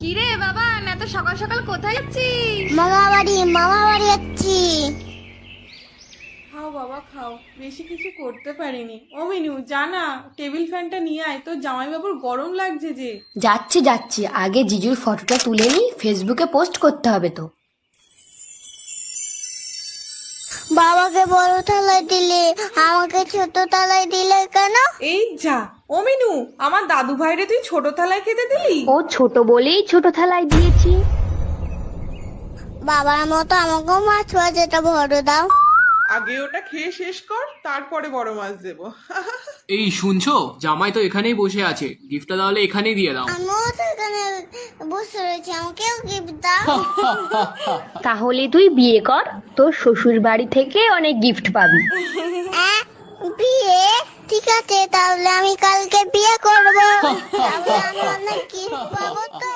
কিরে বাবা, এত সকাল সকাল কোথায় যাচ্ছিস? মামা বাড়ি যাচ্ছি। খাও বাবা খাও, বেশি কিছু করতে পারিনি। ও মিনু, জানা টেবিল ফ্যানটা নিয়ে আয়, তোর জামাইবাবুর গরম লাগছে যে। যাচ্ছি যাচ্ছি, আগে জিজুর ফটোটা তুলে নি, ফেসবুকে পোস্ট করতে হবে তো। বাবাকে বড় থালায় দিলে, আমাকে ছোট থালায় দিলে কেন? এই যা, ও মিনু, আমার দাদু ভাইরে তুই ছোট থালায় খেতে দিলি? ও ছোট বলেই ছোট থালায় দিয়েছি। বাবার মতো আমাকেও মাছ ভাজাটা বড় দাও। আগে ওটা খেয়ে শেষ কর, তারপরে বড় মাছ দেবো। এই শুনছো, জামাই তো এখানেই বসে আছে, গিফটটা তাহলে এখানেই দিয়ে দাও। আমিও তো এখানে বসে রয়েছি, আমাকেও গিফট দাও। তাহলে তুই বিয়ে কর, তোর শ্বশুর বাড়ি থেকে অনেক গিফট পাবি। বিয়ে? ঠিক আছে, তাহলে আমি কালকে বিয়ে করবো। তাহলে আমি অনেক গিফট পাবো তো।